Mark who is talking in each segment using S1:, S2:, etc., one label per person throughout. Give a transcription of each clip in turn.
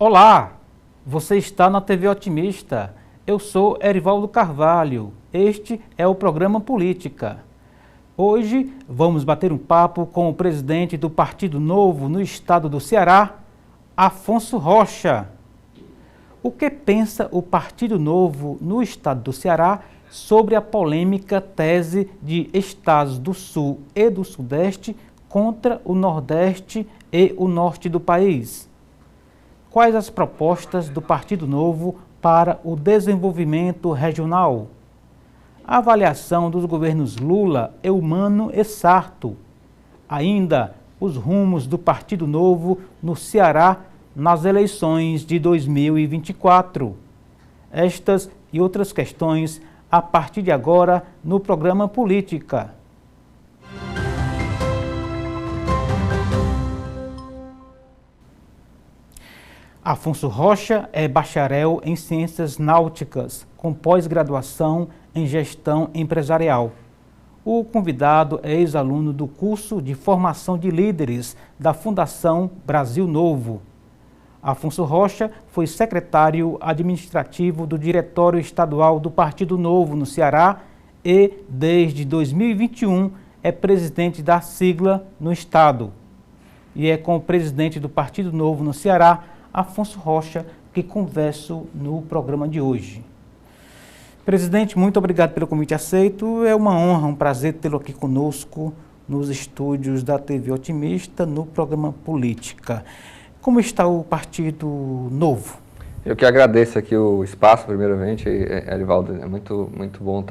S1: Olá, você está na TV Otimista. Eu sou Erivaldo Carvalho. Este é o programa Política. Hoje vamos bater um papo com o presidente do Partido Novo no estado do Ceará, Afonso Rocha. O que pensa o Partido Novo no estado do Ceará sobre a polêmica tese de estados do Sul e do Sudeste contra o Nordeste e o Norte do país? Quais as propostas do Partido Novo para o desenvolvimento regional? A avaliação dos governos Lula, Eumano e Sarto. Ainda os rumos do Partido Novo no Ceará nas eleições de 2024. Estas e outras questões a partir de agora no programa Política. Afonso Rocha é bacharel em Ciências Náuticas, com pós-graduação em Gestão Empresarial. O convidado é ex-aluno do curso de Formação de Líderes da Fundação Brasil Novo. Afonso Rocha foi secretário administrativo do Diretório Estadual do Partido Novo no Ceará e, desde 2021, é presidente da sigla no estado. E é com o presidente do Partido Novo no Ceará, Afonso Rocha, que converso no programa de hoje. Presidente, muito obrigado pelo convite aceito. É uma honra, um prazer tê-lo aqui conosco nos estúdios da TV Otimista, no programa Política. Como está o Partido Novo?
S2: Eu que agradeço aqui o espaço, primeiramente, Erivaldo. É muito bom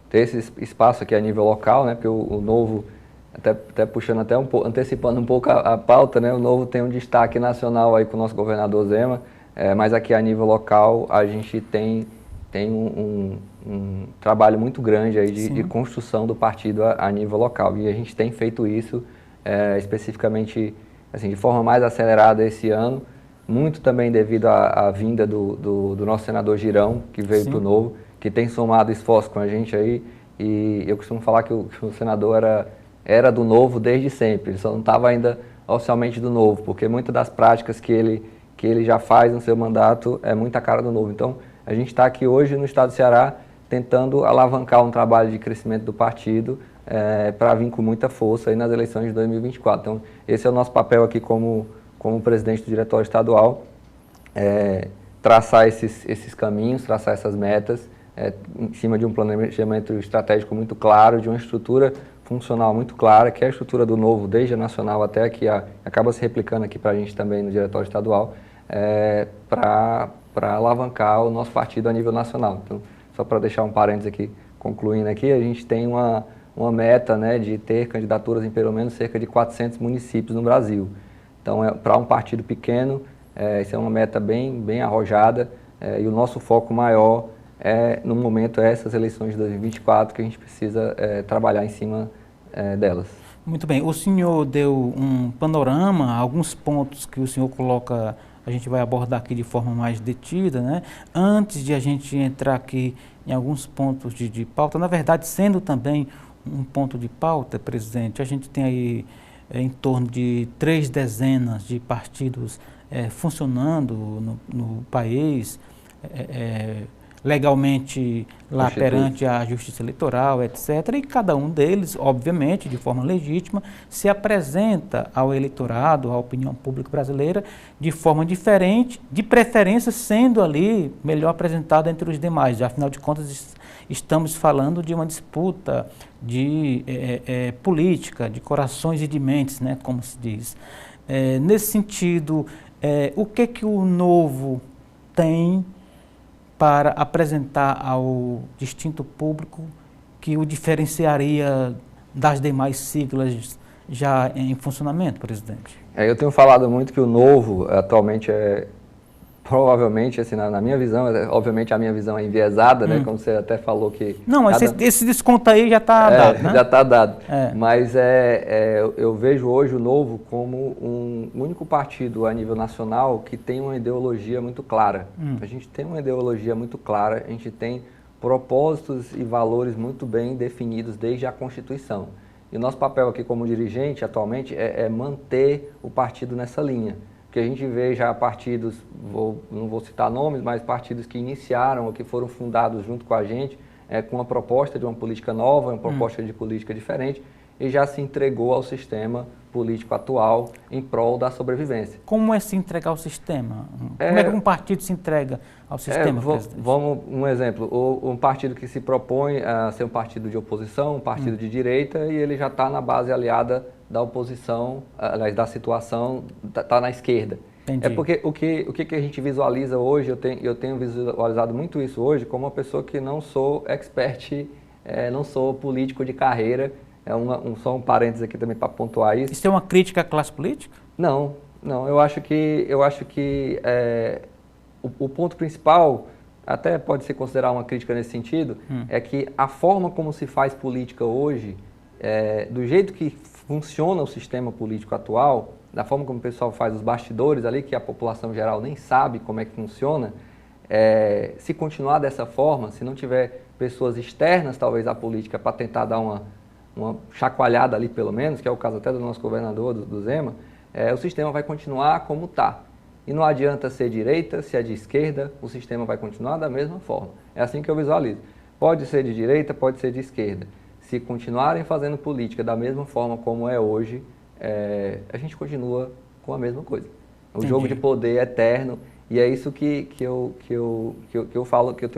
S2: ter esse espaço aqui a nível local, né? Porque o Novo, até puxando até antecipando um pouco a pauta, né? O Novo tem um destaque nacional aí com o nosso governador Zema, mas aqui a nível local a gente tem um trabalho muito grande aí de construção do partido a nível local. E a gente tem feito isso especificamente assim, de forma mais acelerada esse ano, muito também devido à vinda do nosso senador Girão, que veio para o Novo, que tem somado esforço com a gente aí, e eu costumo falar que o senador era do Novo desde sempre, ele só não estava ainda oficialmente do Novo, porque muitas das práticas que ele já faz no seu mandato é muita cara do Novo. Então, a gente está aqui hoje no estado do Ceará tentando alavancar um trabalho de crescimento do partido para vir com muita força aí nas eleições de 2024. Então, esse é o nosso papel aqui como presidente do Diretório Estadual, traçar esses caminhos, traçar essas metas, em cima de um planejamento estratégico muito claro, de uma estrutura funcional muito clara, que é a estrutura do Novo, desde a nacional até aqui, acaba se replicando aqui para a gente também no Diretório Estadual, para alavancar o nosso partido a nível nacional. Então, só para deixar um parênteses aqui, concluindo aqui, a gente tem uma meta, né, de ter candidaturas em pelo menos cerca de 400 municípios no Brasil. Então, para um partido pequeno, isso é uma meta bem arrojada, e o nosso foco maior no momento, essas eleições de 2024, que a gente precisa trabalhar em cima delas.
S1: Muito bem. O senhor deu um panorama, alguns pontos que o senhor coloca, a gente vai abordar aqui de forma mais detida, né? Antes de a gente entrar aqui em alguns pontos de pauta, na verdade, sendo também um ponto de pauta, presidente, a gente tem aí em torno de 3 dezenas de partidos funcionando no país, legalmente lá perante a Justiça Eleitoral, etc. E cada um deles, obviamente, de forma legítima, se apresenta ao eleitorado, à opinião pública brasileira, de forma diferente, de preferência sendo ali melhor apresentado entre os demais. Afinal de contas, estamos falando de uma disputa de política, de corações e de mentes, né, como se diz. Nesse sentido, o que o Novo tem para apresentar ao distinto público que o diferenciaria das demais siglas já em funcionamento, presidente?
S2: Eu tenho falado muito que o Novo atualmente provavelmente, assim, na minha visão, obviamente a minha visão é enviesada, né, como você até falou que...
S1: Não, mas esse desconto aí já está dado, né?
S2: Já está dado, mas eu vejo hoje o Novo como um único partido a nível nacional que tem uma ideologia muito clara. A gente tem uma ideologia muito clara, a gente tem propósitos e valores muito bem definidos desde a Constituição. E o nosso papel aqui como dirigente atualmente é manter o partido nessa linha. porque a gente vê já partidos, não vou citar nomes, mas partidos que iniciaram ou que foram fundados junto com a gente, com uma proposta de uma política nova, uma proposta de política diferente, e já se entregou ao sistema político atual em prol da sobrevivência.
S1: Como é se entregar ao sistema? Como é que um partido se entrega ao sistema, presidente?
S2: Vamos, um exemplo, um partido que se propõe a ser um partido de oposição, um partido de direita, e ele já está na base aliada da oposição, aliás, da situação, está na esquerda.
S1: Entendi.
S2: É porque o que a gente visualiza hoje, eu tenho visualizado muito isso hoje, como uma pessoa que não sou expert, não sou político de carreira. Só um parênteses aqui também para pontuar isso.
S1: Isso é uma crítica à classe política?
S2: Não. Eu acho que o ponto principal, até pode ser considerado uma crítica nesse sentido, é que a forma como se faz política hoje, do jeito que funciona o sistema político atual, da forma como o pessoal faz os bastidores ali, que a população geral nem sabe como é que funciona, se continuar dessa forma, se não tiver pessoas externas talvez à política para tentar dar uma chacoalhada ali pelo menos, que é o caso até do nosso governador, do Zema, o sistema vai continuar como está. E não adianta ser direita, se é de esquerda, o sistema vai continuar da mesma forma. É assim que eu visualizo. Pode ser de direita, pode ser de esquerda. Se continuarem fazendo política da mesma forma como é hoje, a gente continua com a mesma coisa. O jogo de poder é eterno, e é isso que eu tenho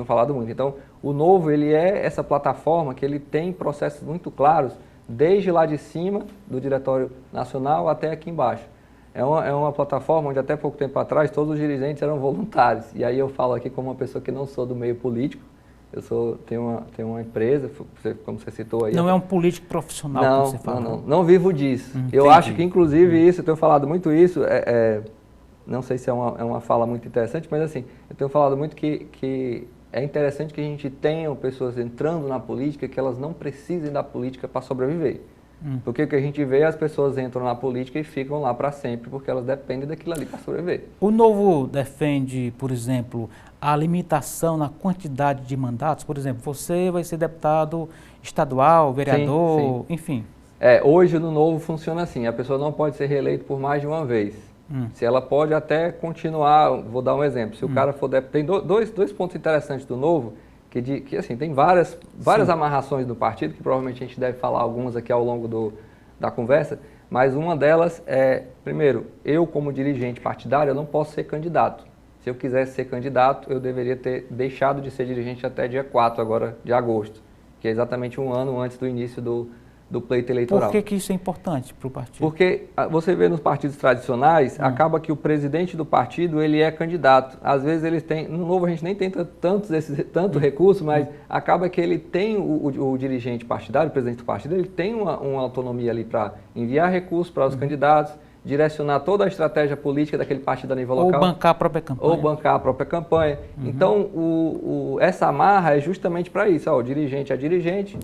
S2: falado muito. Então, o Novo, ele é essa plataforma que ele tem processos muito claros, desde lá de cima, do Diretório Nacional, até aqui embaixo. É uma plataforma onde até pouco tempo atrás todos os dirigentes eram voluntários. E aí eu falo aqui como uma pessoa que não sou do meio político, tenho uma empresa, como você citou aí.
S1: Não é um político profissional, como você fala. Não
S2: vivo disso. Eu acho que, inclusive, eu tenho falado muito isso, não sei se é uma fala muito interessante, mas assim, eu tenho falado muito que é interessante que a gente tenha pessoas entrando na política que elas não precisem da política para sobreviver. Porque o que a gente vê, as pessoas entram na política e ficam lá para sempre, porque elas dependem daquilo ali para sobreviver.
S1: O Novo defende, por exemplo, a limitação na quantidade de mandatos? Por exemplo, você vai ser deputado estadual, vereador, sim. Enfim.
S2: Hoje no Novo funciona assim, a pessoa não pode ser reeleita por mais de uma vez. Se ela pode até continuar, vou dar um exemplo, se o cara for deputado, tem dois pontos interessantes do Novo, que assim, tem várias amarrações do partido, que provavelmente a gente deve falar algumas aqui ao longo da conversa, mas uma delas é, primeiro, eu como dirigente partidário, eu não posso ser candidato. Se eu quisesse ser candidato, eu deveria ter deixado de ser dirigente até dia 4 agora de agosto, que é exatamente um ano antes do início do pleito eleitoral.
S1: Por que isso é importante para o partido?
S2: Porque você vê nos partidos tradicionais, acaba que o presidente do partido, ele é candidato. Às vezes eles têm, no Novo a gente nem tem tanto recurso, mas acaba que ele tem o dirigente partidário, o presidente do partido, ele tem uma autonomia ali para enviar recursos para os candidatos, direcionar toda a estratégia política daquele partido a nível local.
S1: Ou bancar a própria campanha.
S2: Então, essa amarra é justamente para isso. O dirigente é dirigente,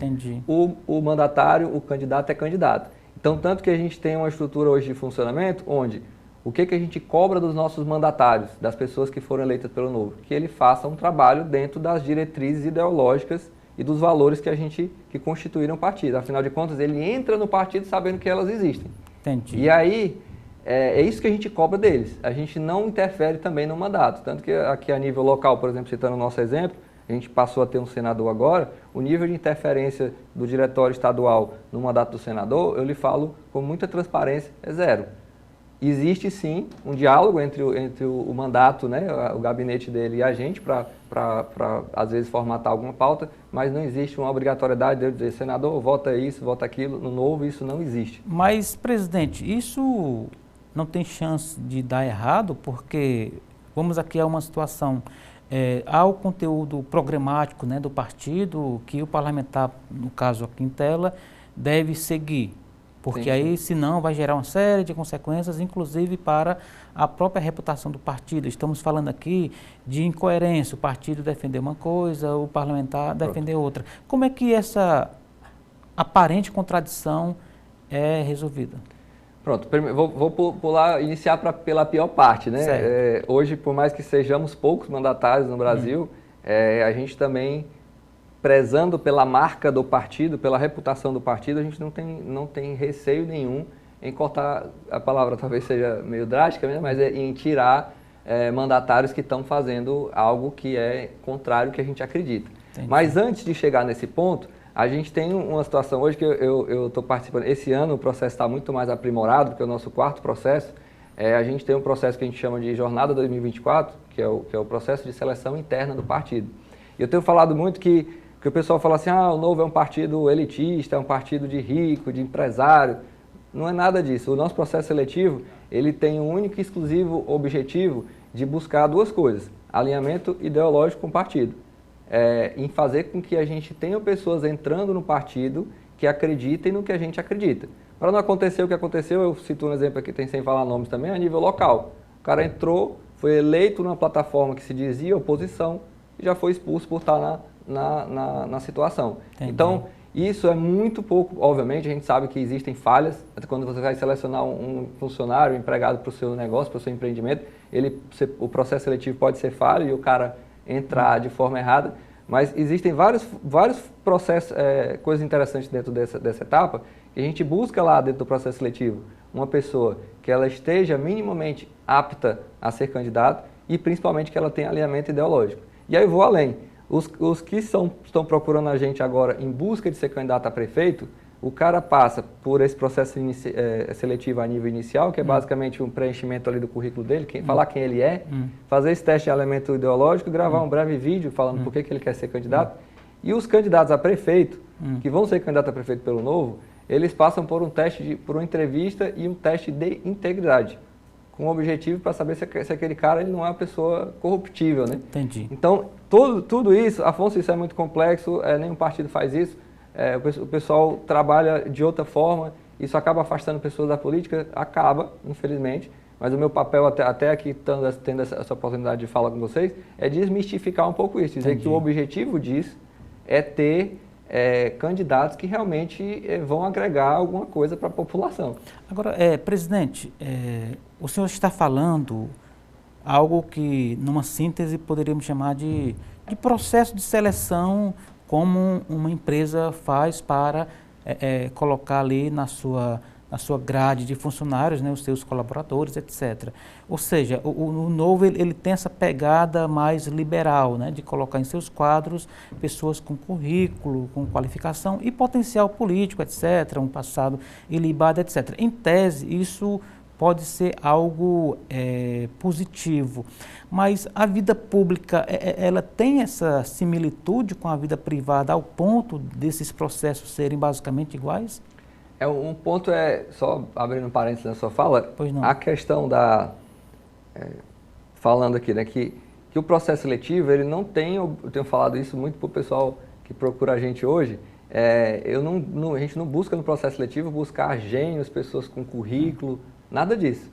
S2: o mandatário, o candidato é candidato. Então, tanto que a gente tem uma estrutura hoje de funcionamento onde o que a gente cobra dos nossos mandatários, das pessoas que foram eleitas pelo Novo? Que ele faça um trabalho dentro das diretrizes ideológicas e dos valores que constituíram o partido. Afinal de contas, ele entra no partido sabendo que elas existem. E aí, é isso que a gente cobra deles. A gente não interfere também no mandato. Tanto que aqui a nível local, por exemplo, citando o nosso exemplo, a gente passou a ter um senador agora, o nível de interferência do diretório estadual no mandato do senador, eu lhe falo com muita transparência, é zero. Existe sim um diálogo entre o mandato, né, o gabinete dele e a gente para às vezes formatar alguma pauta, mas não existe uma obrigatoriedade de eu dizer, senador, vota isso, vota aquilo, no Novo isso não existe.
S1: Mas, presidente, isso não tem chance de dar errado, porque vamos aqui a uma situação, há o conteúdo programático, né, do partido que o parlamentar, no caso aqui em tela, deve seguir. Porque aí, senão, vai gerar uma série de consequências, inclusive para a própria reputação do partido. Estamos falando aqui de incoerência, o partido defender uma coisa, o parlamentar defender outra. Como é que essa aparente contradição é resolvida?
S2: Pronto, vou pular, iniciar pela pior parte, né? Hoje, por mais que sejamos poucos mandatários no Brasil, a gente também, prezando pela marca do partido, pela reputação do partido, a gente não tem receio nenhum em cortar, a palavra talvez seja meio drástica, né? Mas é em tirar mandatários que estão fazendo algo que é contrário ao que a gente acredita. Entendi. Mas antes de chegar nesse ponto, a gente tem uma situação hoje que eu estou participando. Esse ano o processo está muito mais aprimorado, porque é o nosso quarto processo. A gente tem um processo que a gente chama de Jornada 2024, que é o processo de seleção interna do partido. E eu tenho falado muito que o pessoal fala assim, o Novo é um partido elitista, é um partido de rico, de empresário. Não é nada disso. O nosso processo seletivo, ele tem um único e exclusivo objetivo de buscar duas coisas: alinhamento ideológico com o partido. Em fazer com que a gente tenha pessoas entrando no partido que acreditem no que a gente acredita. Para não acontecer o que aconteceu, eu cito um exemplo aqui, tem sem falar nomes também, a nível local. O cara entrou, foi eleito numa plataforma que se dizia oposição e já foi expulso por estar na situação. Entendi. Então, isso é muito pouco, obviamente, a gente sabe que existem falhas. Quando você vai selecionar um funcionário, um empregado para o seu negócio, para o seu empreendimento, o processo seletivo pode ser falho e o cara entrar de forma errada, mas existem vários processos, coisas interessantes dentro dessa etapa, que a gente busca lá dentro do processo seletivo uma pessoa que ela esteja minimamente apta a ser candidato e principalmente que ela tenha alinhamento ideológico. E aí eu vou além. Os que estão procurando a gente agora em busca de ser candidato a prefeito, o cara passa por esse processo seletivo a nível inicial, que é basicamente um preenchimento ali do currículo dele, falar quem ele é, fazer esse teste de alinhamento ideológico, gravar um breve vídeo falando por que ele quer ser candidato. E os candidatos a prefeito, que vão ser candidatos a prefeito pelo Novo, eles passam por um teste, por uma entrevista e um teste de integridade, com o objetivo para saber se aquele cara ele não é uma pessoa corruptível, né?
S1: Entendi.
S2: Então, tudo isso, Afonso, isso é muito complexo, nenhum partido faz isso. O pessoal trabalha de outra forma, isso acaba afastando pessoas da política, infelizmente, mas o meu papel até aqui, tendo essa oportunidade de falar com vocês, é desmistificar um pouco isso, dizer que o objetivo disso é ter candidatos que realmente vão agregar alguma coisa para a população.
S1: Agora, presidente, o senhor está falando algo que, numa síntese, poderíamos chamar de processo de seleção, como uma empresa faz para colocar ali na sua grade de funcionários, né, os seus colaboradores, etc. Ou seja, o Novo ele tem essa pegada mais liberal, né, de colocar em seus quadros pessoas com currículo, com qualificação e potencial político, etc., um passado ilibado, etc. Em tese, isso pode ser algo positivo, mas a vida pública, ela tem essa similitude com a vida privada ao ponto desses processos serem basicamente iguais?
S2: Um ponto só abrindo um parênteses na sua fala,
S1: pois não.
S2: A questão falando aqui, né, que o processo seletivo, ele não tem, eu tenho falado isso muito para o pessoal que procura a gente hoje, a gente não busca no processo seletivo buscar gênios, pessoas com currículo, nada disso.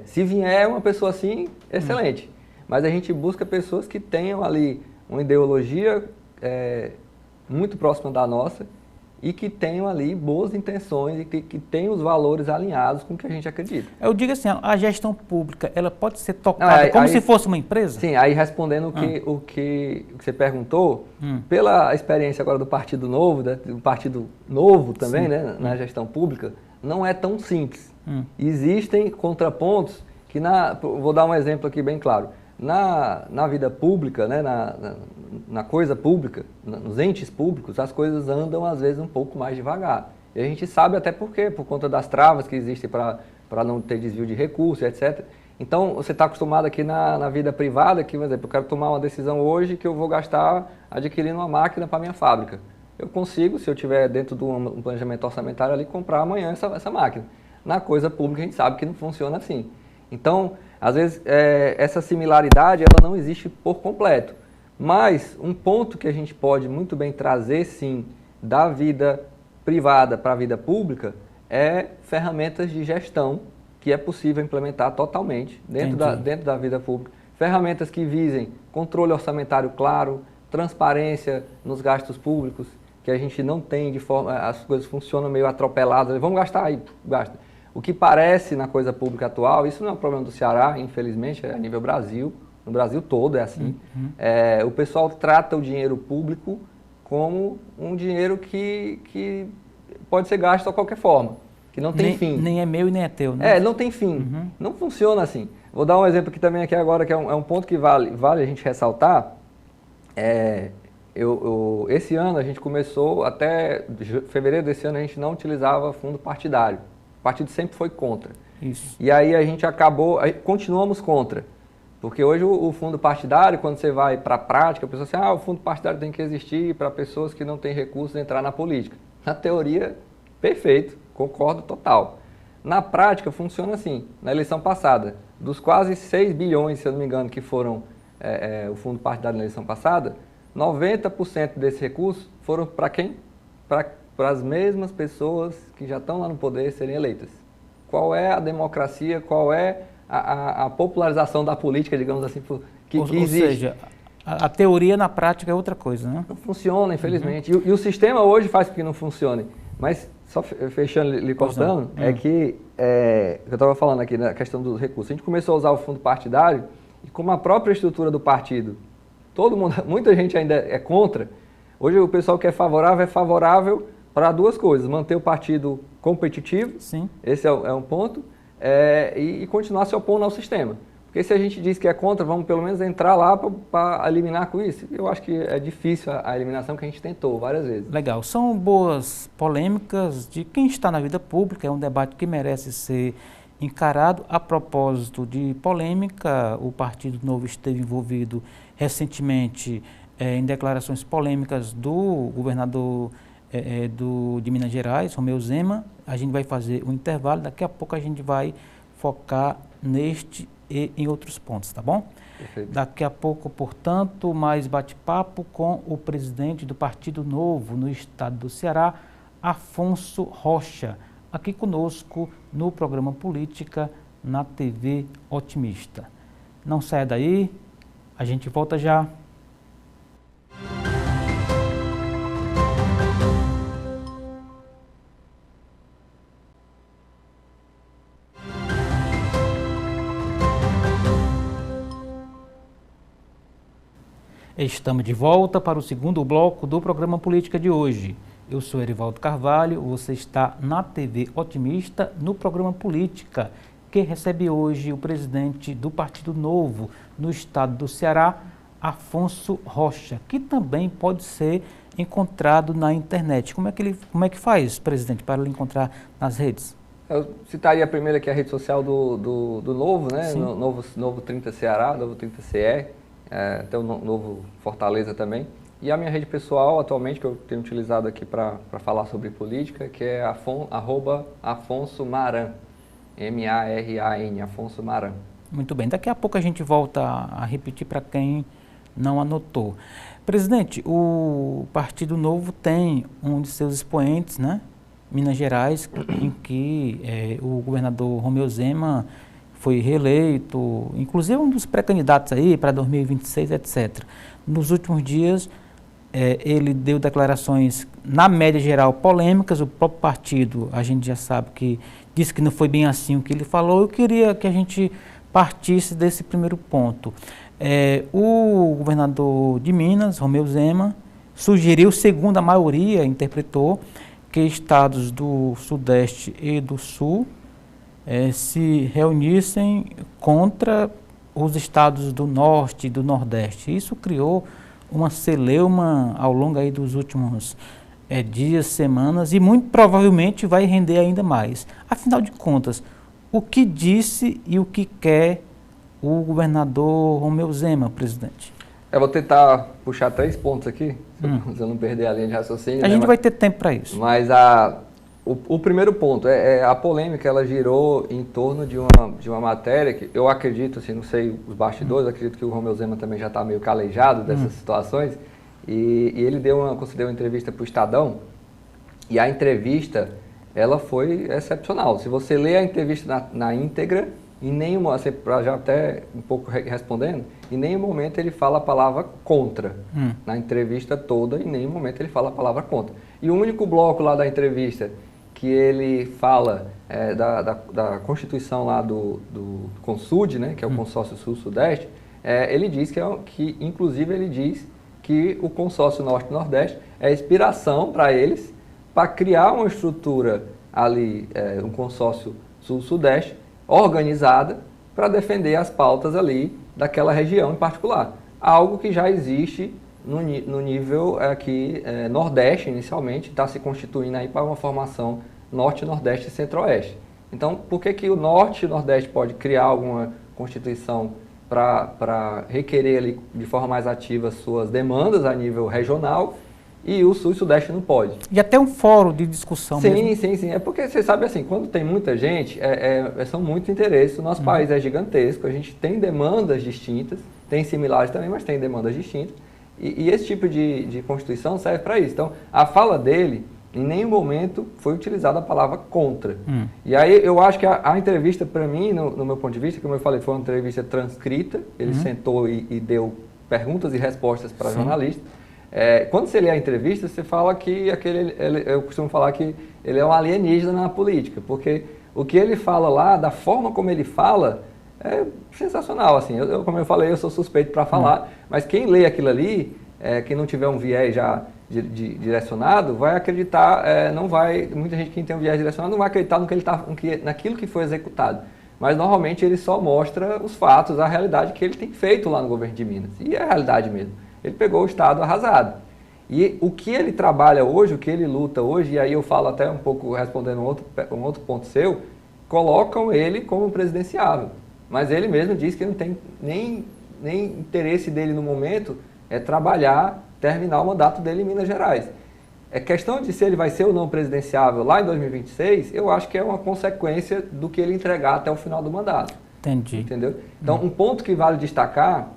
S2: Se vier uma pessoa assim, excelente. Mas a gente busca pessoas que tenham ali uma ideologia muito próxima da nossa e que tenham ali boas intenções e que tenham os valores alinhados com o que a gente acredita.
S1: Eu digo assim, a gestão pública, ela pode ser tocada como se fosse uma empresa?
S2: Sim, aí respondendo o que você perguntou, pela experiência agora do Partido Novo, do Partido Novo também, né, na gestão pública, não é tão simples. Existem contrapontos que, vou dar um exemplo aqui bem claro, na vida pública, né, na coisa pública, nos entes públicos, as coisas andam às vezes um pouco mais devagar. E a gente sabe até por quê, por conta das travas que existem para não ter desvio de recursos, etc. Então, você está acostumado aqui na vida privada, que, por exemplo, eu quero tomar uma decisão hoje que eu vou gastar adquirindo uma máquina para a minha fábrica. Eu consigo, se eu tiver dentro de um planejamento orçamentário ali, comprar amanhã essa máquina. Na coisa pública a gente sabe que não funciona assim. Então, às vezes, essa similaridade ela não existe por completo. Mas um ponto que a gente pode muito bem trazer, sim, da vida privada para a vida pública é ferramentas de gestão que é possível implementar totalmente dentro da vida pública. Ferramentas que visem controle orçamentário claro, transparência nos gastos públicos, que a gente não tem de forma, as coisas funcionam meio atropeladas, vamos gastar aí, gasta. O que parece na coisa pública atual, isso não é um problema do Ceará, infelizmente, é a nível Brasil, no Brasil todo é assim. O pessoal trata o dinheiro público como um dinheiro que pode ser gasto de qualquer forma, que não tem fim.
S1: Nem é meu e nem é teu, né?
S2: Não tem fim. Não funciona assim. Vou dar um exemplo aqui também agora, que é um ponto que vale a gente ressaltar. Esse ano a gente começou, até fevereiro desse ano, a gente não utilizava fundo partidário. O partido sempre foi contra.
S1: Isso.
S2: E aí a gente continuamos contra. Porque hoje o fundo partidário, quando você vai para a prática, a pessoa diz assim, o fundo partidário tem que existir para pessoas que não têm recursos entrar na política. Na teoria, perfeito, concordo total. Na prática, funciona assim. Na eleição passada, dos quase 6 bilhões, se eu não me engano, que foram o fundo partidário na eleição passada, 90% desse recurso foram para quem? Para as mesmas pessoas que já estão lá no poder serem eleitas. Qual é a democracia, qual é a popularização da política, digamos assim, que existe? Ou seja,
S1: a teoria na prática é outra coisa, né?
S2: Não funciona, infelizmente. E o sistema hoje faz com que não funcione. Mas, só fechando, lhe cortando, é que eu estava falando aqui na questão dos recursos. A gente começou a usar o fundo partidário e como a própria estrutura do partido, muita gente ainda é contra. Hoje o pessoal que é favorável para duas coisas: manter o partido competitivo,
S1: sim,
S2: esse é um ponto, e continuar se opondo ao sistema. Porque se a gente diz que é contra, vamos pelo menos entrar lá para eliminar com isso. Eu acho que é difícil a eliminação, que a gente tentou várias vezes.
S1: Legal. São boas polêmicas de quem está na vida pública, é um debate que merece ser encarado. A propósito de polêmica, o Partido Novo esteve envolvido recentemente em declarações polêmicas do governador de Minas Gerais, Romeu Zema. A gente vai fazer um intervalo, daqui a pouco a gente vai focar neste e em outros pontos, tá bom?
S2: Perfeito.
S1: Daqui a pouco, portanto, mais bate-papo com o presidente do Partido Novo no estado do Ceará, Afonso Rocha, aqui conosco no programa Política na TV Otimista. Não saia daí, a gente volta já. Estamos de volta para o segundo bloco do programa Política de hoje. Eu sou Erivaldo Carvalho, você está na TV Otimista, no programa Política, que recebe hoje o presidente do Partido Novo no estado do Ceará, Afonso Rocha, que também pode ser encontrado na internet. Como é que faz, presidente, para ele encontrar nas redes?
S2: Eu citaria primeiro aqui a rede social do Novo, né? Novo 30 Ceará, Novo 30 CE. Até o Novo Fortaleza também. E a minha rede pessoal, atualmente, que eu tenho utilizado aqui para falar sobre política, que é @Afonso Maran, M-A-R-A-N, Afonso Maran.
S1: Muito bem, daqui a pouco a gente volta a repetir para quem não anotou. Presidente, o Partido Novo tem um de seus expoentes, né? Minas Gerais, em que o governador Romeu Zema foi reeleito, inclusive um dos pré-candidatos aí para 2026, etc. Nos últimos dias, ele deu declarações, na média geral, polêmicas. O próprio partido, a gente já sabe que disse que não foi bem assim o que ele falou. Eu queria que a gente partisse desse primeiro ponto. O governador de Minas, Romeu Zema, sugeriu, segundo a maioria, interpretou, que estados do Sudeste e do Sul se reunissem contra os estados do Norte e do Nordeste. Isso criou uma celeuma ao longo aí dos últimos dias, semanas, e muito provavelmente vai render ainda mais. Afinal de contas, o que disse e o que quer o governador Romeu Zema, presidente?
S2: Eu vou tentar puxar 3 pontos aqui, se eu não perder a linha de raciocínio.
S1: A gente vai ter tempo para isso.
S2: Mas o primeiro ponto, a polêmica, ela girou em torno de uma matéria que eu acredito, assim, não sei os bastidores, acredito que o Romeu Zema também já está meio calejado dessas situações, e ele concedeu uma entrevista para o Estadão, e a entrevista, ela foi excepcional. Se você lê a entrevista na íntegra, em nenhum, assim, já até um pouco respondendo, em nenhum momento ele fala a palavra contra. Na entrevista toda, em nenhum momento ele fala a palavra contra. E o único bloco lá da entrevista que ele fala da Constituição lá do Consud, né, que é o Consórcio Sul-Sudeste, ele diz inclusive ele diz que o Consórcio Norte-Nordeste é inspiração para eles para criar uma estrutura ali um consórcio sul-sudeste organizada para defender as pautas ali daquela região em particular. Algo que já existe no nível aqui nordeste inicialmente, está se constituindo aí para uma formação norte, nordeste e centro-oeste. Então, por que o norte e o nordeste pode criar alguma constituição para requerer ali de forma mais ativa suas demandas a nível regional e o sul e sudeste não pode?
S1: E até um fórum de discussão mesmo.
S2: Sim. É porque você sabe assim, quando tem muita gente, são muitos interesses. O nosso país é gigantesco, a gente tem demandas distintas, tem similares também, mas tem demandas distintas. E esse tipo de constituição serve para isso. Então, a fala dele, em nenhum momento foi utilizada a palavra contra. E aí eu acho que a entrevista, para mim, no meu ponto de vista, como eu falei, foi uma entrevista transcrita, ele sentou e deu perguntas e respostas para jornalistas. Quando você lê a entrevista, você fala que eu costumo falar que ele é um alienígena na política, porque o que ele fala lá, da forma como ele fala, é sensacional. Assim, como eu falei, eu sou suspeito para falar, mas quem lê aquilo ali, quem não tiver um viés já direcionado, vai acreditar, muita gente que tem um viés direcionado não vai acreditar naquilo que foi executado. Mas normalmente ele só mostra os fatos, a realidade que ele tem feito lá no governo de Minas. E é a realidade mesmo. Ele pegou o Estado arrasado. E o que ele trabalha hoje, o que ele luta hoje, e aí eu falo até um pouco, respondendo um outro ponto seu, colocam ele como presidenciável. Mas ele mesmo diz que não tem nem interesse dele no momento trabalhar, terminar o mandato dele em Minas Gerais. É questão de se ele vai ser ou não presidenciável lá em 2026, eu acho que é uma consequência do que ele entregar até o final do mandato.
S1: Entendi.
S2: Entendeu? Então, um ponto que vale destacar,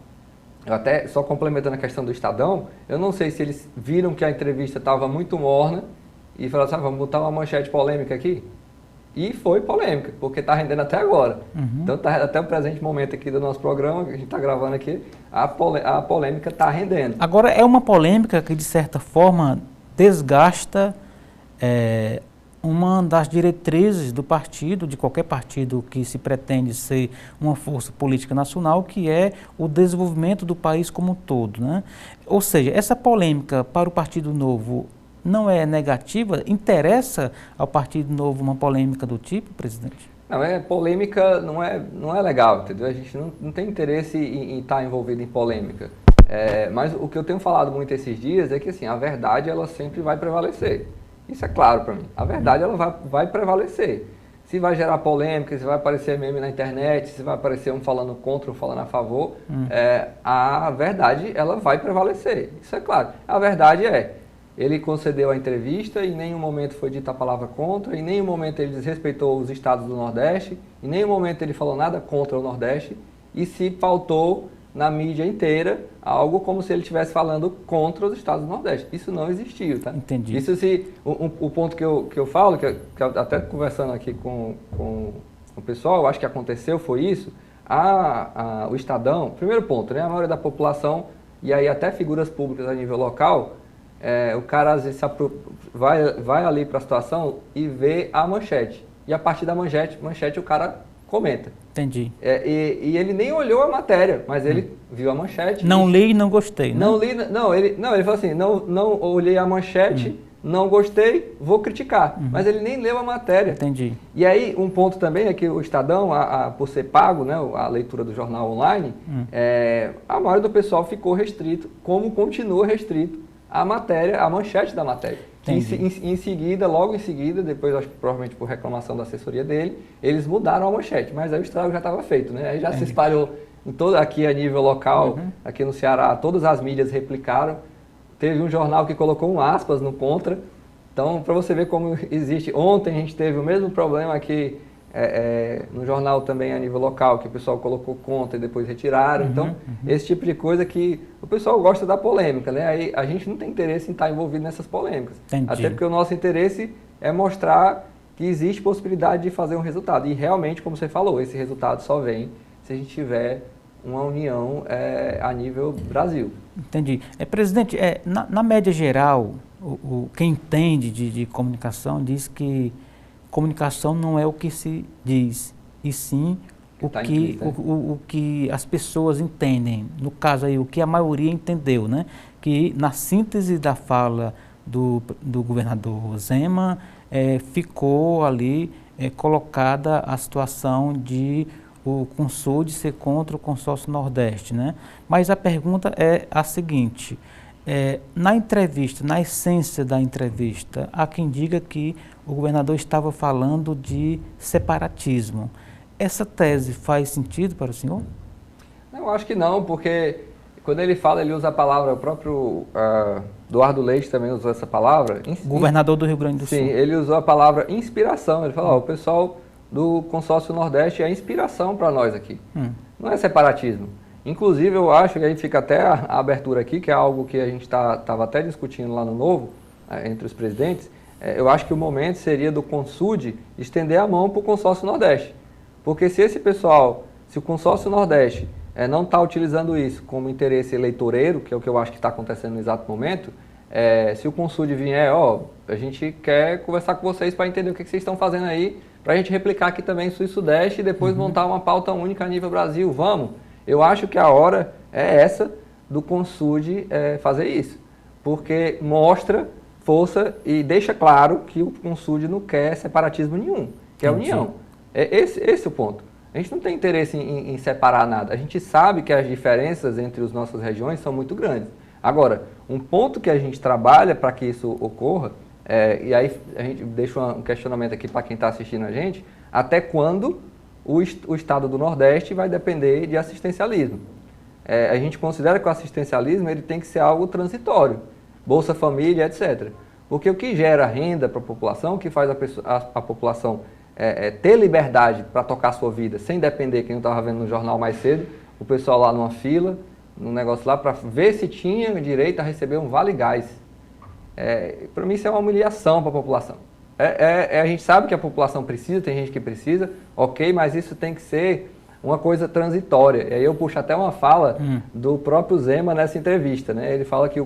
S2: eu até só complementando a questão do Estadão, eu não sei se eles viram que a entrevista estava muito morna e falaram assim, vamos botar uma manchete polêmica aqui. E foi polêmica, porque está rendendo até agora. Então, até o presente momento aqui do nosso programa, que a gente está gravando aqui, a polêmica está rendendo.
S1: Agora, é uma polêmica que, de certa forma, desgasta uma das diretrizes do partido, de qualquer partido que se pretende ser uma força política nacional, que é o desenvolvimento do país como um todo, né? Ou seja, essa polêmica para o Partido Novo não é negativa? Interessa ao Partido Novo uma polêmica do tipo, presidente?
S2: Não, polêmica não é legal, entendeu? A gente não tem interesse em estar envolvido em polêmica. Mas o que eu tenho falado muito esses dias é que assim, a verdade ela sempre vai prevalecer. Isso é claro para mim. A verdade ela vai prevalecer. Se vai gerar polêmica, se vai aparecer meme na internet, se vai aparecer um falando contra, um falando a favor, a verdade ela vai prevalecer. Isso é claro. A verdade ele concedeu a entrevista, em nenhum momento foi dita a palavra contra, em nenhum momento ele desrespeitou os estados do Nordeste, em nenhum momento ele falou nada contra o Nordeste, e se pautou na mídia inteira algo como se ele estivesse falando contra os estados do Nordeste. Isso não existiu, tá?
S1: Entendi.
S2: Isso o ponto que eu falo, que até conversando aqui com o pessoal, eu acho que aconteceu foi isso, o Estadão, primeiro ponto, né? A maioria da população, e aí até figuras públicas a nível local, o cara às vezes vai ali para a situação e vê a manchete. E a partir da manchete o cara comenta.
S1: Entendi.
S2: E ele nem olhou a matéria, mas ele viu a manchete.
S1: Não li e não gostei, né?
S2: Ele falou assim, não olhei a manchete, não gostei, vou criticar. Mas ele nem leu a matéria.
S1: Entendi.
S2: E aí, um ponto também é que o Estadão, por ser pago, né, a leitura do jornal online, a maioria do pessoal ficou restrito, como continua restrito a manchete da matéria. Em seguida, logo em seguida, depois acho que provavelmente por reclamação da assessoria dele, eles mudaram a manchete, mas aí o estrago já estava feito, né? Aí já se espalhou aqui a nível local, aqui no Ceará, todas as mídias replicaram. Teve um jornal que colocou um aspas no contra. Então, para você ver como existe. Ontem a gente teve o mesmo problema aqui no jornal também a nível local, que o pessoal colocou contra e depois retiraram. Então, esse tipo de coisa que o pessoal gosta da polêmica, né? Aí a gente não tem interesse em estar envolvido nessas polêmicas.
S1: Entendi.
S2: Até porque o nosso interesse é mostrar que existe possibilidade de fazer um resultado. E realmente, como você falou, esse resultado só vem se a gente tiver uma união a nível Brasil.
S1: Entendi. Presidente, na média geral, quem entende de comunicação diz que comunicação não é o que se diz, e sim o que as pessoas entendem. No caso aí, o que a maioria entendeu, né? Que na síntese da fala do governador Zema, ficou ali colocada a situação de o Consul ser contra o consórcio Nordeste, né? Mas a pergunta é a seguinte, na entrevista, na essência da entrevista, há quem diga que o governador estava falando de separatismo. Essa tese faz sentido para o senhor?
S2: Eu acho que não, porque quando ele fala, ele usa a palavra, o próprio Eduardo Leite também usou essa palavra.
S1: Governador do Rio Grande do Sul.
S2: Sim, ele usou a palavra inspiração. Ele falou, o pessoal do consórcio Nordeste é inspiração para nós aqui. Não é separatismo. Inclusive, eu acho que aí fica até a abertura aqui, que é algo que a gente estava até discutindo lá no Novo, entre os presidentes. Eu acho que o momento seria do Consud estender a mão para o consórcio Nordeste. Porque se o consórcio Nordeste não está utilizando isso como interesse eleitoreiro, que é o que eu acho que está acontecendo no exato momento, se o Consud vier, a gente quer conversar com vocês para entender o que vocês estão fazendo aí, para a gente replicar aqui também Sul e Sudeste e depois montar uma pauta única a nível Brasil, vamos. Eu acho que a hora é essa do Consud fazer isso, porque mostra força e deixa claro que o Consud não quer separatismo nenhum, quer união. Esse é o ponto. A gente não tem interesse em separar nada. A gente sabe que as diferenças entre as nossas regiões são muito grandes. Agora, um ponto que a gente trabalha para que isso ocorra, e aí a gente deixa um questionamento aqui para quem está assistindo a gente, até quando o Estado do Nordeste vai depender de assistencialismo. A gente considera que o assistencialismo ele tem que ser algo transitório, Bolsa Família, etc. Porque o que gera renda para a população, o que faz a população ter liberdade para tocar a sua vida, sem depender, quem eu estava vendo no jornal mais cedo, o pessoal lá numa fila, num negócio lá, para ver se tinha direito a receber um vale-gás. Para mim isso é uma humilhação para a população. A gente sabe que a população precisa, tem gente que precisa, ok, mas isso tem que ser uma coisa transitória. E aí eu puxo até uma fala do próprio Zema nessa entrevista, né? Ele fala que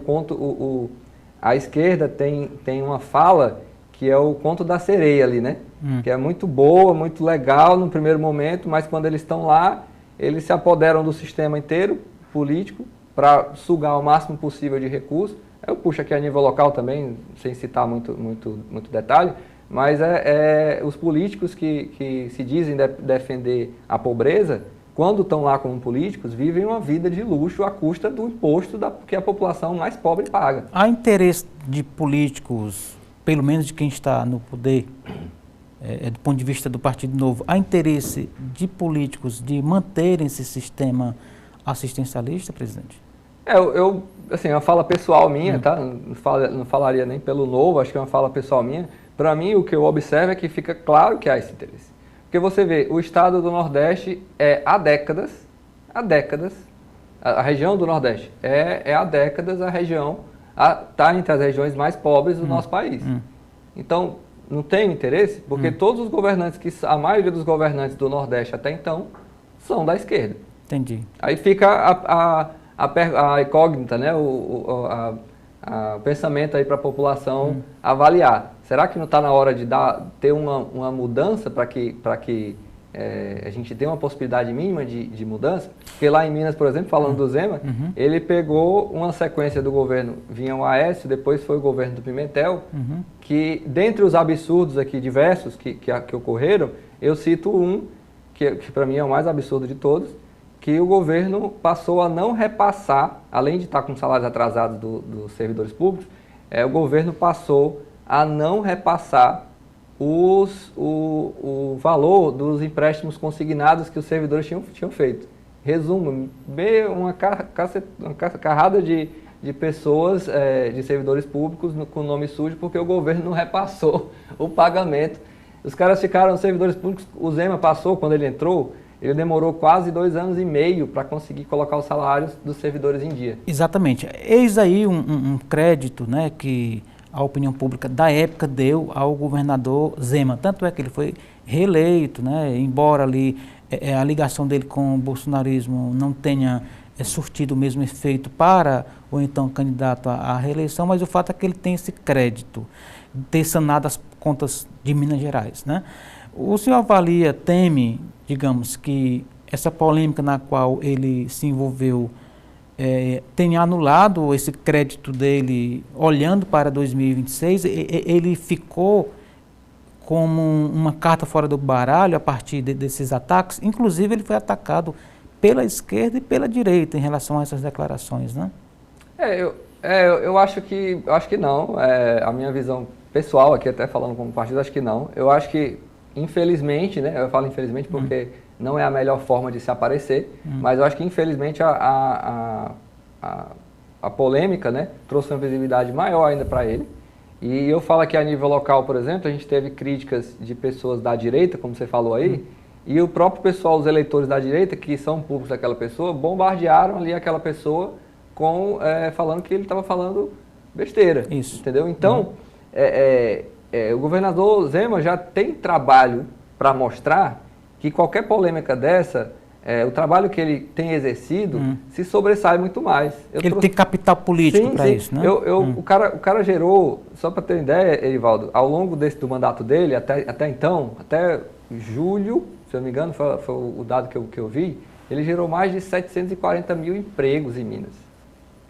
S2: a esquerda tem uma fala que é o conto da sereia ali, né? Que é muito boa, muito legal no primeiro momento, mas quando eles estão lá, eles se apoderam do sistema inteiro político para sugar o máximo possível de recursos. Eu puxo aqui a nível local também, sem citar muito detalhe, mas os políticos que se dizem defender a pobreza, quando estão lá como políticos, vivem uma vida de luxo à custa do imposto que a população mais pobre paga.
S1: Há interesse de políticos, pelo menos de quem está no poder, do ponto de vista do Partido Novo, há interesse de políticos de manterem esse sistema assistencialista, presidente?
S2: Assim, uma fala pessoal minha, tá? Não falaria nem pelo Novo, acho que é uma fala pessoal minha. Para mim, o que eu observo é que fica claro que há esse interesse. Porque você vê, o estado do Nordeste há décadas, a região do Nordeste há décadas a região, está entre as regiões mais pobres do nosso país. Então, não tem interesse, porque todos os governantes, a maioria dos governantes do Nordeste até então, são da esquerda.
S1: Entendi.
S2: Aí fica a incógnita, né? O pensamento aí para a população avaliar. Será que não está na hora de ter uma mudança para que a gente tenha uma possibilidade mínima de mudança? Porque lá em Minas, por exemplo, falando do Zema, ele pegou uma sequência do governo, vinha o Aécio, depois foi o governo do Pimentel, que dentre os absurdos aqui diversos que ocorreram, eu cito um, que para mim é o mais absurdo de todos, que o governo passou a não repassar, além de estar com salários atrasados dos servidores públicos, o governo passou a não repassar o valor dos empréstimos consignados que os servidores tinham feito. Resumo, uma carrada de pessoas, de servidores públicos com nome sujo, porque o governo não repassou o pagamento. Os caras ficaram, servidores públicos, o Zema passou, quando ele entrou, ele demorou quase 2 anos e meio para conseguir colocar os salários dos servidores em dia.
S1: Exatamente. Eis aí um crédito, né, que a opinião pública da época deu ao governador Zema. Tanto é que ele foi reeleito, né, embora ali a ligação dele com o bolsonarismo não tenha surtido o mesmo efeito para o então candidato à reeleição, mas o fato é que ele tem esse crédito de ter sanado as contas de Minas Gerais, né? O senhor avalia, teme, digamos, que essa polêmica na qual ele se envolveu tenha anulado esse crédito dele olhando para 2026? Ele ficou como uma carta fora do baralho a partir desses ataques. Inclusive, ele foi atacado pela esquerda e pela direita em relação a essas declarações, né?
S2: Eu acho que não. A minha visão pessoal aqui, até falando como partido, acho que não. Eu acho que, infelizmente, né? Eu falo infelizmente porque não é a melhor forma de se aparecer, mas eu acho que, infelizmente, a polêmica, né, trouxe uma visibilidade maior ainda para ele. E eu falo que a nível local, por exemplo, a gente teve críticas de pessoas da direita, como você falou aí, e o próprio pessoal, os eleitores da direita, que são públicos daquela pessoa, bombardearam ali aquela pessoa falando que ele estava falando besteira.
S1: Isso.
S2: Entendeu? Então, o governador Zema já tem trabalho para mostrar que qualquer polêmica dessa, o trabalho que ele tem exercido se sobressai muito mais.
S1: Ele tem capital político para isso, né?
S2: O cara gerou, só para ter uma ideia, Erivaldo, ao longo do mandato dele, até então, até julho, se eu não me engano, foi o dado que eu vi, ele gerou mais de 740 mil empregos em Minas.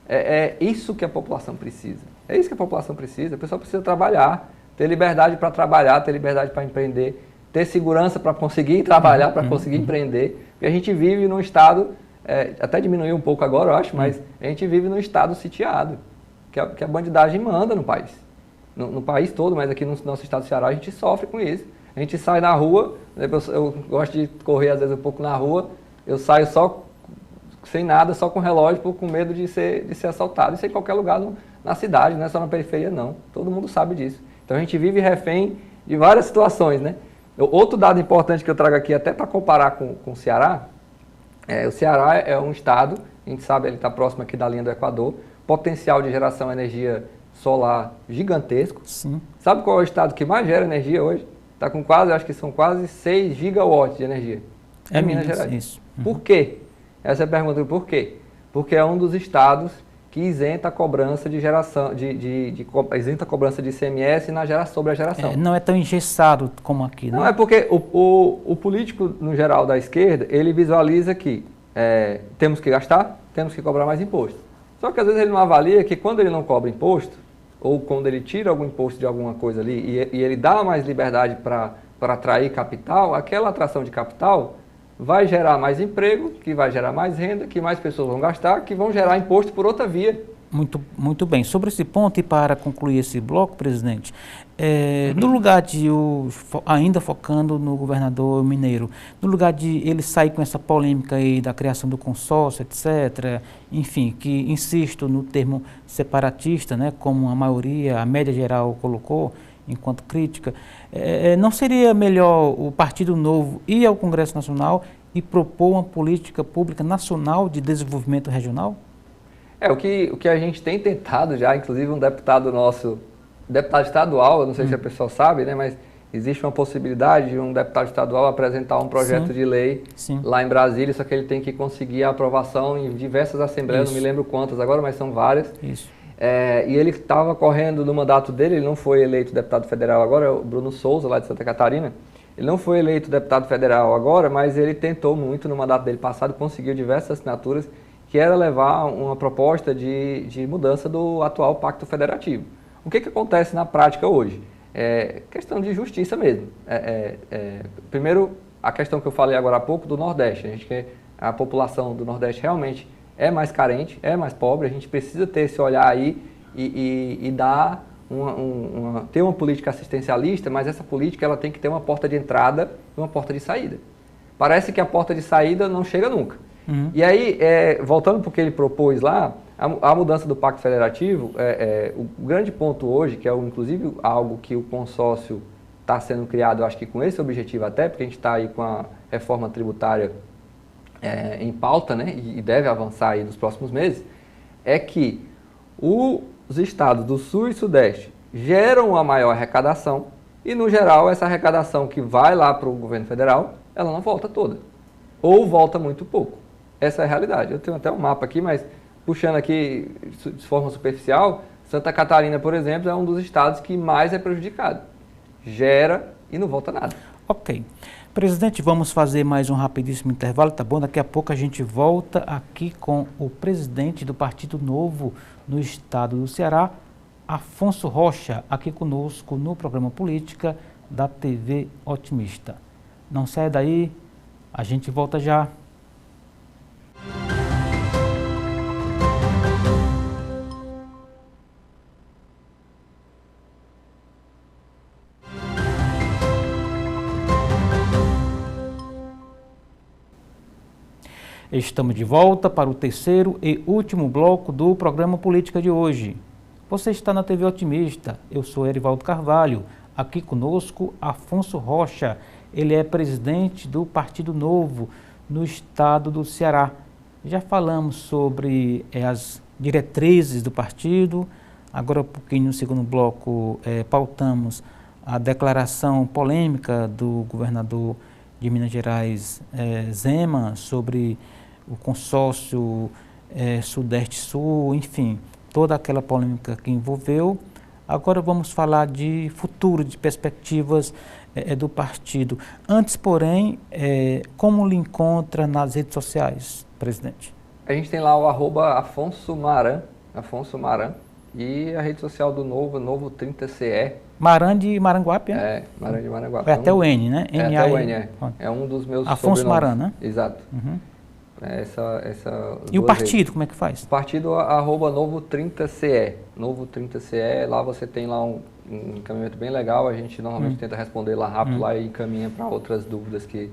S2: É isso que a população precisa. É isso que a população precisa. A pessoa precisa trabalhar, ter liberdade para trabalhar, ter liberdade para empreender, ter segurança para conseguir trabalhar, para conseguir empreender. Porque a gente vive num estado, até diminuiu um pouco agora, eu acho, mas a gente vive num estado sitiado, que a bandidagem manda no país. No país todo, mas aqui no nosso estado do Ceará a gente sofre com isso. A gente sai na rua, eu gosto de correr às vezes um pouco na rua, eu saio só sem nada, só com relógio, com medo de ser assaltado. Isso em qualquer lugar na cidade, não é só na periferia não. Todo mundo sabe disso. Então a gente vive refém de várias situações, né? Outro dado importante que eu trago aqui, até para comparar com o Ceará, o Ceará é um estado, a gente sabe, ele está próximo aqui da linha do Equador, potencial de geração de energia solar gigantesco.
S1: Sim.
S2: Sabe qual é o estado que mais gera energia hoje? Está com acho que são quase 6 gigawatts de energia.
S1: É Minas Gerais. Isso.
S2: Por quê? Essa é a pergunta, por quê? Porque é um dos estados que isenta a cobrança de geração, isenta a cobrança de ICMS sobre a geração.
S1: Não é tão engessado como aqui, né?
S2: Não, é porque o político, no geral, da esquerda, ele visualiza que temos que gastar, temos que cobrar mais imposto. Só que às vezes ele não avalia que quando ele não cobra imposto, ou quando ele tira algum imposto de alguma coisa ali e ele dá mais liberdade para atrair capital, aquela atração de capital vai gerar mais emprego, que vai gerar mais renda, que mais pessoas vão gastar, que vão gerar imposto por outra via.
S1: Muito bem. Sobre esse ponto, e para concluir esse bloco, presidente, no lugar de, ainda focando no governador mineiro, no lugar de ele sair com essa polêmica aí da criação do consórcio, etc., enfim, que insisto no termo separatista, né, como a média geral colocou, enquanto crítica, não seria melhor o Partido Novo ir ao Congresso Nacional e propor uma política pública nacional de desenvolvimento regional?
S2: O que a gente tem tentado já, inclusive um deputado nosso, deputado estadual, eu não sei se a pessoa sabe, né, mas existe uma possibilidade de um deputado estadual apresentar um projeto de lei lá em Brasília, só que ele tem que conseguir a aprovação em diversas assembleias, não me lembro quantas agora, mas são várias.
S1: Isso.
S2: E ele estava correndo no mandato dele, ele não foi eleito deputado federal agora, é o Bruno Souza, lá de Santa Catarina. Ele não foi eleito deputado federal agora, mas ele tentou muito no mandato dele passado, conseguiu diversas assinaturas, que era levar uma proposta de mudança do atual Pacto Federativo. O que acontece na prática hoje? Questão de justiça mesmo. Primeiro, a questão que eu falei agora há pouco do Nordeste. A população do Nordeste realmente é mais carente, é mais pobre, a gente precisa ter esse olhar aí e dar ter uma política assistencialista, mas essa política ela tem que ter uma porta de entrada e uma porta de saída. Parece que a porta de saída não chega nunca. E aí, voltando para o que ele propôs lá, a mudança do Pacto Federativo, o grande ponto hoje, que é inclusive algo que o consórcio está sendo criado, eu acho que com esse objetivo até, porque a gente está aí com a reforma tributária em pauta, né, e deve avançar aí nos próximos meses, é que os estados do Sul e Sudeste geram uma maior arrecadação e, no geral, essa arrecadação que vai lá para o governo federal, ela não volta toda, ou volta muito pouco. Essa é a realidade. Eu tenho até um mapa aqui, mas puxando aqui de forma superficial, Santa Catarina, por exemplo, é um dos estados que mais é prejudicado. Gera e não volta nada.
S1: Ok. Presidente, vamos fazer mais um rapidíssimo intervalo, tá bom? Daqui a pouco a gente volta aqui com o presidente do Partido Novo no estado do Ceará, Afonso Rocha, aqui conosco no programa Política, da TV Otimista. Não saia daí, a gente volta já. Estamos de volta para o terceiro e último bloco do programa Política de hoje. Você está na TV Otimista, eu sou Erivaldo Carvalho, aqui conosco Afonso Rocha, ele é presidente do Partido Novo no estado do Ceará. Já falamos sobre as diretrizes do partido, agora um pouquinho no segundo bloco pautamos a declaração polêmica do governador de Minas Gerais, Zema, sobre o consórcio Sudeste-Sul, enfim, toda aquela polêmica que envolveu. Agora vamos falar de futuro, de perspectivas do partido. Antes, porém, como lhe encontra nas redes sociais, presidente?
S2: A gente tem lá o @Afonso Maran, e a rede social do Novo 30CE.
S1: Maran de Maranguape,
S2: Maran de Maranguape.
S1: É até o N, né?
S2: Até o N, é um dos meus
S1: Afonso
S2: sobrenomes.
S1: Maran, né?
S2: Exato.
S1: Uhum.
S2: E
S1: o partido, como é que faz?
S2: O partido Novo 30CE. Novo 30CE, lá você tem lá um encaminhamento bem legal, a gente normalmente tenta responder lá rápido lá e encaminha para outras dúvidas que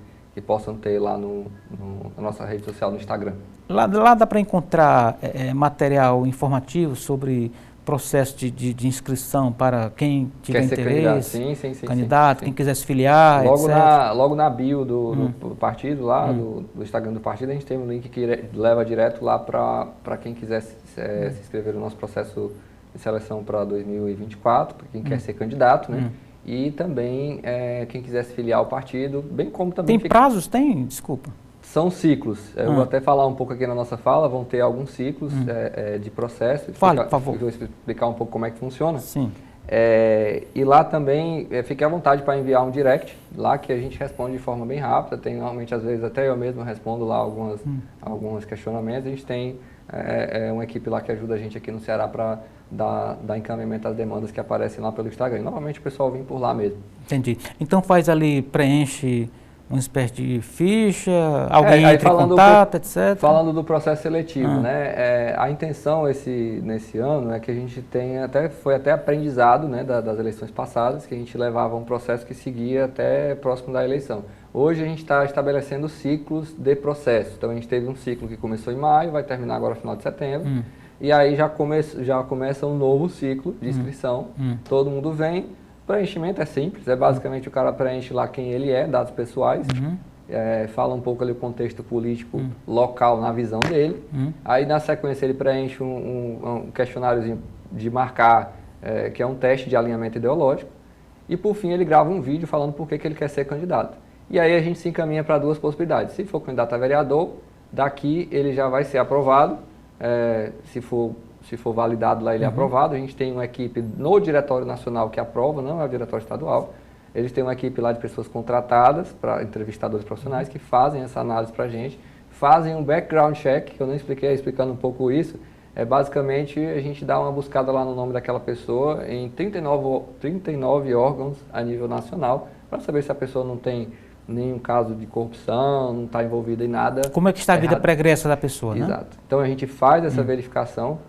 S2: possam ter lá na nossa rede social no Instagram.
S1: Lá dá para encontrar material informativo sobre processo de inscrição para quem tiver interesse, candidato, quem quiser se filiar,
S2: logo na bio do partido, lá do Instagram do partido, a gente tem um link que leva direto lá para quem quiser se inscrever no nosso processo de seleção para 2024, para quem quer ser candidato, né? E também quem quiser se filiar ao partido, bem como também...
S1: Tem prazos? Tem? Desculpa.
S2: São ciclos. Eu vou até falar um pouco aqui na nossa fala, vão ter alguns ciclos de processo.
S1: Fale, por favor.
S2: Vou explicar um pouco como é que funciona.
S1: Sim.
S2: E lá também, fique à vontade para enviar um direct, lá que a gente responde de forma bem rápida. Tem normalmente, às vezes, até eu mesmo respondo lá alguns questionamentos. A gente tem uma equipe lá que ajuda a gente aqui no Ceará para dar encaminhamento às demandas que aparecem lá pelo Instagram. E, normalmente o pessoal vem por lá mesmo.
S1: Entendi. Então faz ali, preenche uma espécie de ficha, alguém entra em contato, etc.
S2: Falando do processo seletivo, né? A intenção nesse ano é que a gente tenha, foi até aprendizado, né, das eleições passadas, que a gente levava um processo que seguia até próximo da eleição. Hoje a gente está estabelecendo ciclos de processo. Então a gente teve um ciclo que começou em maio, vai terminar agora no final de setembro. E aí já começa um novo ciclo de inscrição. Todo mundo vem. Preenchimento é simples, basicamente o cara preenche lá quem ele é, dados pessoais, fala um pouco ali o contexto político local na visão dele. Aí na sequência ele preenche um questionáriozinho de marcar, que é um teste de alinhamento ideológico. E por fim ele grava um vídeo falando por que ele quer ser candidato. E aí a gente se encaminha para duas possibilidades. Se for candidato a vereador, daqui ele já vai ser aprovado. Se for validado lá, ele é aprovado. A gente tem uma equipe no Diretório Nacional que aprova, não é o Diretório Estadual. Eles têm uma equipe lá de pessoas contratadas, para entrevistadores profissionais, que fazem essa análise para a gente, fazem um background check, que eu não expliquei, explicando um pouco isso. Basicamente, a gente dá uma buscada lá no nome daquela pessoa em 39 órgãos a nível nacional, para saber se a pessoa não tem nenhum caso de corrupção, não está envolvida em nada.
S1: Como é que está a vida pregressa da pessoa, né?
S2: Exato. Então a gente faz essa verificação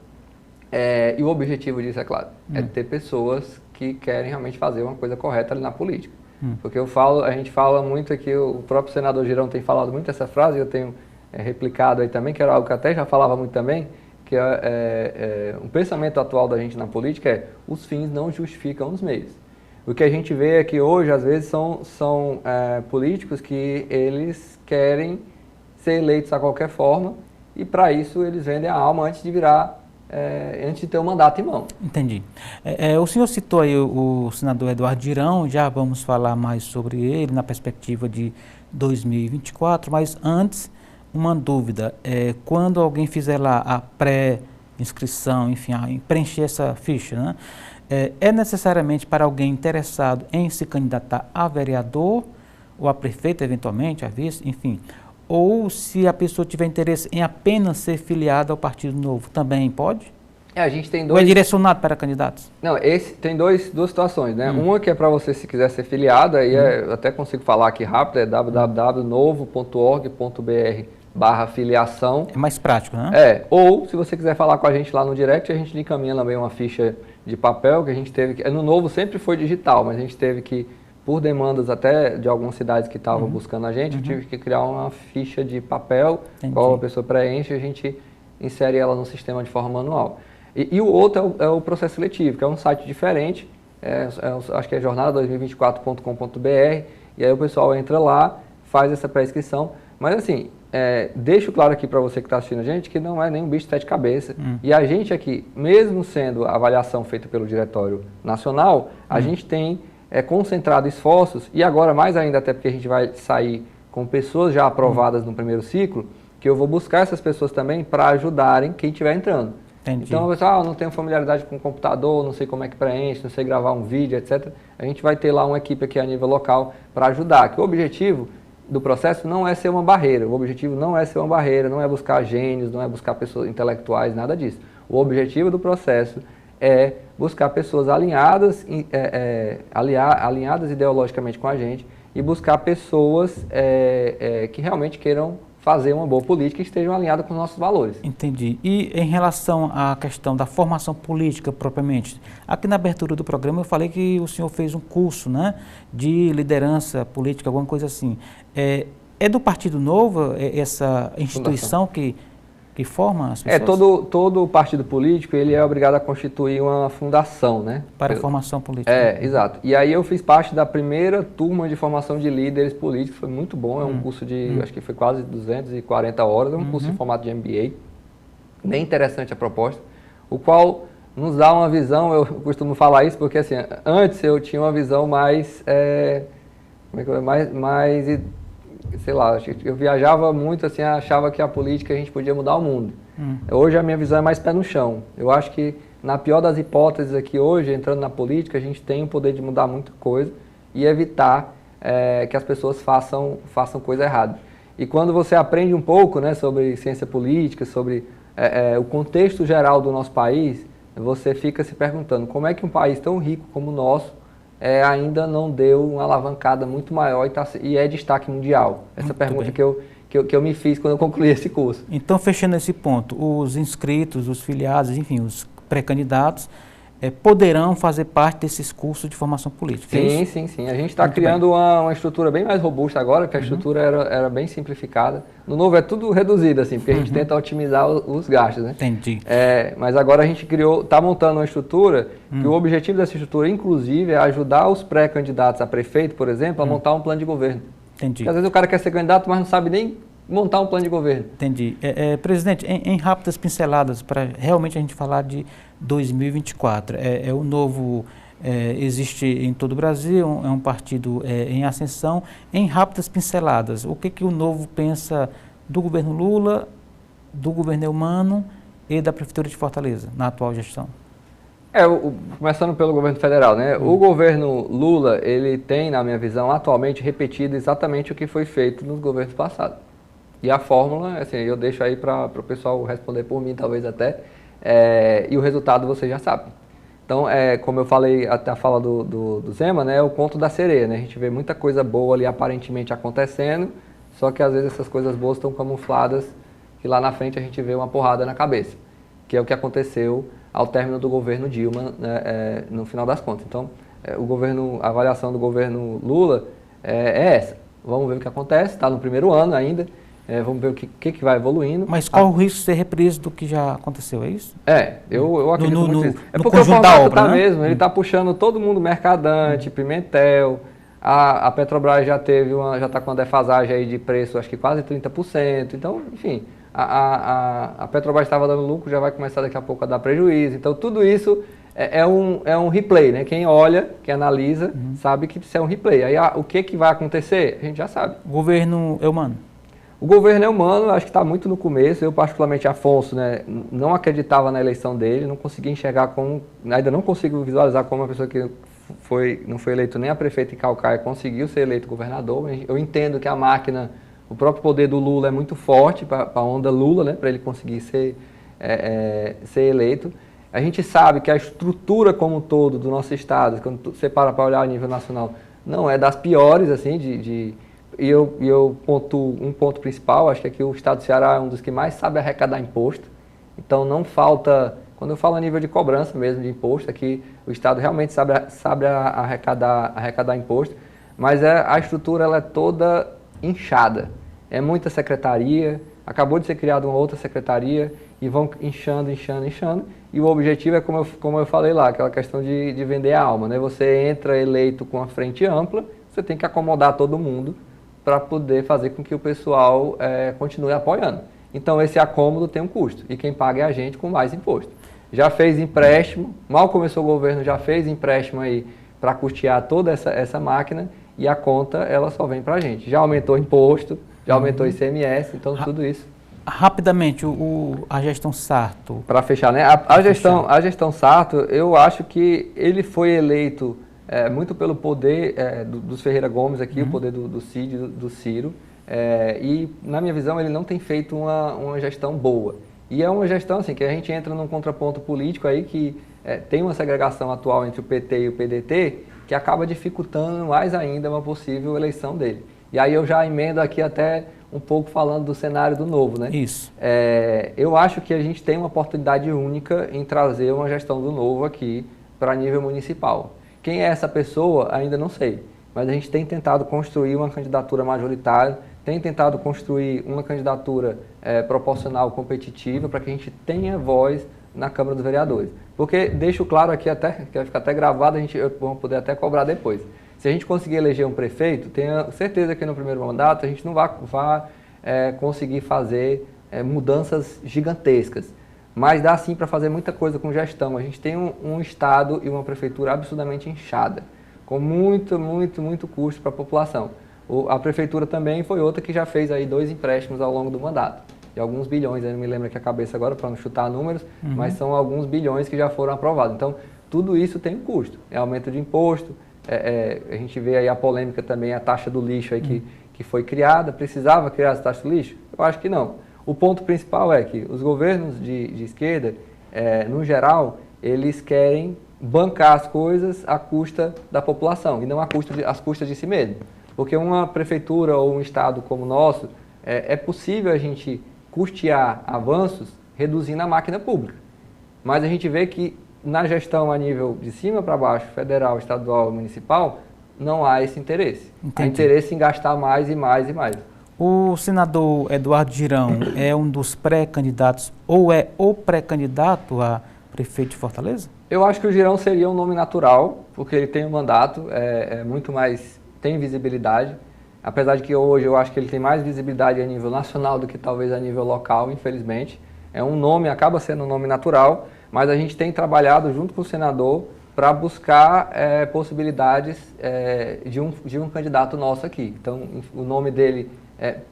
S2: e o objetivo disso, é claro, é ter pessoas que querem realmente fazer uma coisa correta ali na política. Porque a gente fala muito aqui, o próprio senador Girão tem falado muito essa frase, eu tenho replicado aí também, que era algo que até já falava muito também, que um pensamento atual da gente na política os fins não justificam os meios. O que a gente vê é que hoje, às vezes, são políticos que eles querem ser eleitos a qualquer forma e, para isso, eles vendem a alma antes de antes de ter o mandato em mão.
S1: Entendi. O senhor citou aí o senador Eduardo Girão, já vamos falar mais sobre ele na perspectiva de 2024, mas antes, uma dúvida. Quando alguém fizer lá a pré-inscrição, enfim, preencher essa ficha, né? É necessariamente para alguém interessado em se candidatar a vereador ou a prefeito, eventualmente, a vice, enfim, ou se a pessoa tiver interesse em apenas ser filiada ao Partido Novo, também pode?
S2: A gente tem
S1: Ou é direcionado para candidatos?
S2: Não, esse tem duas situações, né? Uma que é para você, se quiser ser filiado, aí eu até consigo falar aqui rápido, é www.novo.org.br/filiação.
S1: É mais prático, né?
S2: Ou se você quiser falar com a gente lá no direct, a gente lhe encaminha também uma ficha de papel que a gente teve que... No Novo sempre foi digital, mas a gente teve que, por demandas até de algumas cidades que estavam buscando a gente, eu tive que criar uma ficha de papel, qual a pessoa preenche e a gente insere ela no sistema de forma manual. E o outro é o processo seletivo, que é um site diferente, acho que é jornada2024.com.br, e aí o pessoal entra lá, faz essa pré-inscrição, mas assim, deixo claro aqui para você que está assistindo a gente que não é nenhum bicho de sete cabeças, e a gente aqui, mesmo sendo a avaliação feita pelo Diretório Nacional, a gente tem concentrado esforços, e agora mais ainda, até porque a gente vai sair com pessoas já aprovadas no primeiro ciclo, que eu vou buscar essas pessoas também para ajudarem quem estiver entrando.
S1: Entendi.
S2: Então, pessoal, não tenho familiaridade com o computador, não sei como é que preenche, não sei gravar um vídeo, etc. A gente vai ter lá uma equipe aqui a nível local para ajudar. Que o objetivo do processo não é ser uma barreira. O objetivo não é ser uma barreira, não é buscar gênios, não é buscar pessoas intelectuais, nada disso. O objetivo do processo é buscar pessoas alinhadas, alinhadas ideologicamente com a gente e buscar pessoas que realmente queiram fazer uma boa política e estejam alinhadas com os nossos valores.
S1: Entendi. E em relação à questão da formação política propriamente, aqui na abertura do programa eu falei que o senhor fez um curso, né, de liderança política, alguma coisa assim. É do Partido Novo essa instituição que forma as pessoas?
S2: Todo partido político ele é obrigado a constituir uma fundação, né?
S1: Para a formação política.
S2: Exato. E aí eu fiz parte da primeira turma de formação de líderes políticos, foi muito bom, é um curso de, acho que foi quase 240 horas, é um curso em formato de MBA, bem interessante a proposta, o qual nos dá uma visão, eu costumo falar isso porque assim, antes eu tinha uma visão mais, sei lá, eu viajava muito, assim, achava que a política a gente podia mudar o mundo. Hoje a minha visão é mais pé no chão. Eu acho que, na pior das hipóteses aqui hoje, entrando na política, a gente tem o poder de mudar muita coisa e evitar que as pessoas façam coisa errada. E quando você aprende um pouco, né, sobre ciência política, sobre o contexto geral do nosso país, você fica se perguntando como é que um país tão rico como o nosso ainda não deu uma alavancada muito maior e é destaque mundial? Essa pergunta que eu me fiz quando eu concluí esse curso.
S1: Então, fechando esse ponto, os inscritos, os filiados, enfim, os pré-candidatos, poderão fazer parte desses cursos de formação política?
S2: Sim. A gente está criando uma estrutura bem mais robusta agora, porque a estrutura era bem simplificada. No Novo é tudo reduzido, assim, porque a gente tenta otimizar os gastos, né?
S1: Entendi.
S2: Mas agora a gente está montando uma estrutura, que o objetivo dessa estrutura, inclusive, é ajudar os pré-candidatos a prefeito, por exemplo, a montar um plano de governo.
S1: Entendi.
S2: Porque às vezes o cara quer ser candidato, mas não sabe nem montar um plano de governo.
S1: Entendi. Presidente, em rápidas pinceladas, para realmente a gente falar de 2024, o Novo existe em todo o Brasil, é um partido em ascensão. Em rápidas pinceladas, o que o Novo pensa do governo Lula, do governo Eumano e da Prefeitura de Fortaleza, na atual gestão?
S2: Começando pelo governo federal, né? O governo Lula, ele tem, na minha visão, atualmente repetido exatamente o que foi feito nos governos passados. E a fórmula, assim, eu deixo aí para o pessoal responder por mim, talvez até, e o resultado você já sabe. Então, como eu falei até a fala do Zema, né, é o conto da sereia, né? A gente vê muita coisa boa ali aparentemente acontecendo, só que às vezes essas coisas boas estão camufladas e lá na frente a gente vê uma porrada na cabeça, que é o que aconteceu ao término do governo Dilma, né, no final das contas. Então, a avaliação do governo Lula é essa. Vamos ver o que acontece, está no primeiro ano ainda. Vamos ver o que vai evoluindo.
S1: Mas qual o risco de ser reprise do que já aconteceu, é isso?
S2: Eu acredito muito nisso.
S1: Porque o formato
S2: está mesmo, ele está puxando todo mundo, Mercadante, Pimentel, a Petrobras já está com uma defasagem aí de preço, acho que quase 30%, então, enfim, a Petrobras estava dando lucro, já vai começar daqui a pouco a dar prejuízo, então tudo isso é um replay, né? Quem olha, quem analisa, sabe que isso é um replay. Aí o que vai acontecer, a gente já sabe.
S1: O governo Eumano?
S2: O governo Eumano, acho que está muito no começo. Eu, particularmente, Afonso, né, não acreditava na eleição dele, não conseguia enxergar ainda não consigo visualizar como uma pessoa que não foi eleito nem a prefeito em Caucaia conseguiu ser eleito governador. Eu entendo que a máquina, o próprio poder do Lula é muito forte para a onda Lula, né, para ele conseguir ser eleito. A gente sabe que a estrutura como um todo do nosso estado, quando você para olhar a nível nacional, não é das piores, assim, e eu pontuo um ponto principal, acho que aqui o estado do Ceará é um dos que mais sabe arrecadar imposto, então não falta, quando eu falo a nível de cobrança mesmo de imposto, aqui o estado realmente sabe arrecadar imposto, mas a estrutura ela é toda inchada, é muita secretaria, acabou de ser criada uma outra secretaria e vão inchando, e o objetivo é, como eu falei lá, aquela questão de vender a alma, né? Você entra eleito com a frente ampla, você tem que acomodar todo mundo para poder fazer com que o pessoal continue apoiando. Então esse acômodo tem um custo, e quem paga é a gente com mais imposto. Já fez empréstimo, mal começou o governo, já fez empréstimo aí para custear toda essa máquina, e a conta ela só vem para a gente. Já aumentou imposto, já aumentou ICMS, então tudo isso.
S1: Rapidamente, a gestão Sarto.
S2: Para fechar, né? A gestão Sarto, eu acho que ele foi eleito muito pelo poder dos Ferreira Gomes aqui, o poder do Cid, do Ciro, e na minha visão ele não tem feito uma gestão boa. E é uma gestão assim, que a gente entra num contraponto político aí que tem uma segregação atual entre o PT e o PDT, que acaba dificultando mais ainda uma possível eleição dele. E aí eu já emendo aqui até um pouco falando do cenário do Novo, né?
S1: Isso.
S2: Eu acho que a gente tem uma oportunidade única em trazer uma gestão do Novo aqui para nível municipal. Quem é essa pessoa, ainda não sei, mas a gente tem tentado construir uma candidatura majoritária, tem tentado construir uma candidatura proporcional competitiva para que a gente tenha voz na Câmara dos Vereadores. Porque, deixo claro aqui, até, que vai ficar até gravado, vamos poder até cobrar depois. Se a gente conseguir eleger um prefeito, tenha certeza que no primeiro mandato a gente não vai conseguir fazer mudanças gigantescas. Mas dá sim para fazer muita coisa com gestão. A gente tem um estado e uma prefeitura absurdamente inchada, com muito custo para a população. A prefeitura também foi outra que já fez aí 2 empréstimos ao longo do mandato, de alguns bilhões, eu não me lembro aqui a cabeça agora para não chutar números, mas são alguns bilhões que já foram aprovados. Então, tudo isso tem um custo, é aumento de imposto, a gente vê aí a polêmica também, a taxa do lixo aí que foi criada, precisava criar essa taxa do lixo? Eu acho que não. O ponto principal é que os governos de esquerda, no geral, eles querem bancar as coisas à custa da população e não às custas de si mesmo. Porque uma prefeitura ou um estado como o nosso, é possível a gente custear avanços reduzindo a máquina pública. Mas a gente vê que na gestão a nível de cima para baixo, federal, estadual e municipal, não há esse interesse.
S1: Entendi.
S2: Há interesse em gastar mais e mais e mais.
S1: O senador Eduardo Girão é um dos pré-candidatos ou é o pré-candidato a prefeito de Fortaleza?
S2: Eu acho que o Girão seria um nome natural, porque ele tem um mandato, muito mais, tem visibilidade. Apesar de que hoje eu acho que ele tem mais visibilidade a nível nacional do que talvez a nível local, infelizmente. É um nome, acaba sendo um nome natural, mas a gente tem trabalhado junto com o senador para buscar possibilidades de um candidato nosso aqui. Então, o nome dele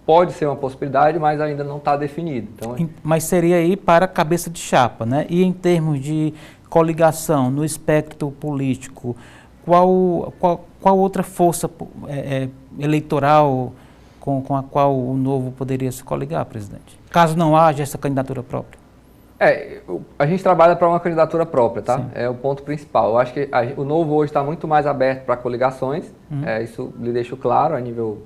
S2: pode ser uma possibilidade, mas ainda não está definido. Então,
S1: mas seria aí para cabeça de chapa, né? E em termos de coligação no espectro político, qual outra força eleitoral com a qual o Novo poderia se coligar, presidente? Caso não haja essa candidatura própria.
S2: A gente trabalha para uma candidatura própria, tá? Sim. É o ponto principal. Eu acho que o Novo hoje está muito mais aberto para coligações, isso lhe deixo claro a nível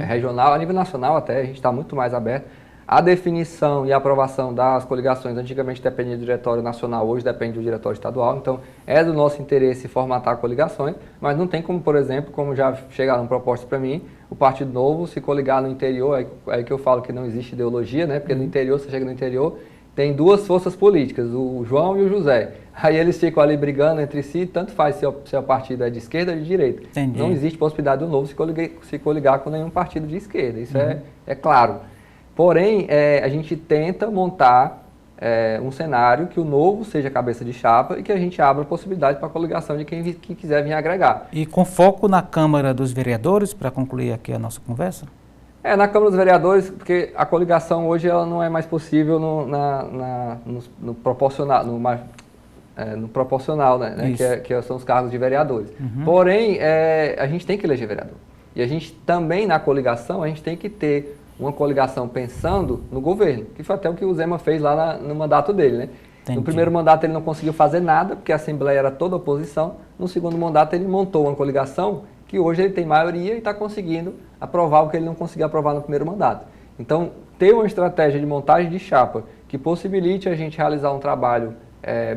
S2: regional, a nível nacional até, a gente está muito mais aberto. A definição e a aprovação das coligações antigamente dependia do Diretório Nacional, hoje depende do Diretório Estadual, então é do nosso interesse formatar coligações, mas não tem como, por exemplo, como já chegaram propostas para mim, o Partido Novo se coligar no interior, aí que eu falo que não existe ideologia, né? Porque no interior, você chega no interior, tem 2 forças políticas, o João e o José. Aí eles ficam ali brigando entre si, tanto faz se o partido é de esquerda ou de direita.
S1: Entendi.
S2: Não existe possibilidade do Novo se coligar com nenhum partido de esquerda, isso é claro. Porém, a gente tenta montar um cenário que o Novo seja cabeça de chapa e que a gente abra a possibilidade para a coligação de quem quiser vir agregar.
S1: E com foco na Câmara dos Vereadores, para concluir aqui a nossa conversa?
S2: Na Câmara dos Vereadores, porque a coligação hoje ela não é mais possível no proporcional, no proporcional, né? Que são os cargos de vereadores. Porém, a gente tem que eleger vereador. E a gente também, na coligação, a gente tem que ter uma coligação pensando no governo, que foi até o que o Zema fez lá no mandato dele, né?
S1: Entendi.
S2: No primeiro mandato ele não conseguiu fazer nada, porque a Assembleia era toda oposição. No segundo mandato ele montou uma coligação que hoje ele tem maioria e está conseguindo aprovar o que ele não conseguiu aprovar no primeiro mandato. Então, ter uma estratégia de montagem de chapa que possibilite a gente realizar um trabalho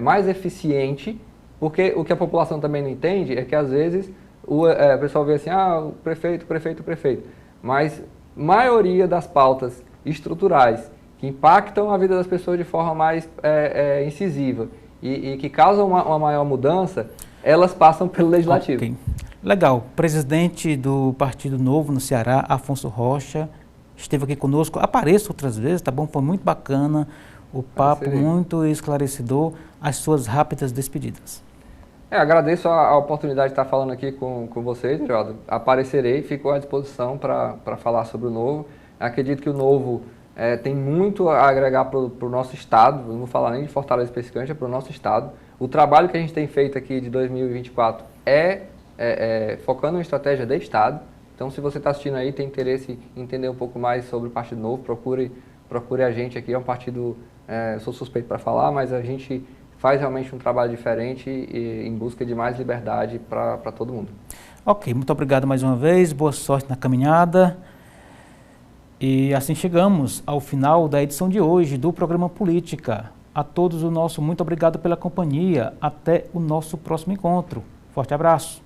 S2: mais eficiente, porque o que a população também não entende é que às vezes o pessoal vê assim, o prefeito, mas maioria das pautas estruturais que impactam a vida das pessoas de forma mais incisiva e que causam uma maior mudança, elas passam pelo Legislativo.
S1: Okay. Legal. Presidente do Partido Novo no Ceará, Afonso Rocha, esteve aqui conosco. Apareça outras vezes, tá bom? Foi muito bacana o papo, muito esclarecedor. As suas rápidas despedidas.
S2: Agradeço a oportunidade de estar falando aqui com vocês, Geraldo. Aparecerei, fico à disposição para falar sobre o Novo. Acredito que o Novo tem muito a agregar para o nosso estado, não vou falar nem de Fortaleza especificamente, é para o nosso estado. O trabalho que a gente tem feito aqui de 2024 focando em estratégia de estado. Então, se você está assistindo aí, tem interesse em entender um pouco mais sobre o Partido Novo, procure a gente aqui. É um partido, sou suspeito para falar, mas a gente faz realmente um trabalho diferente e em busca de mais liberdade para todo mundo.
S1: Ok, muito obrigado mais uma vez, boa sorte na caminhada. E assim chegamos ao final da edição de hoje do programa Política. A todos o nosso muito obrigado pela companhia. Até o nosso próximo encontro. Forte abraço.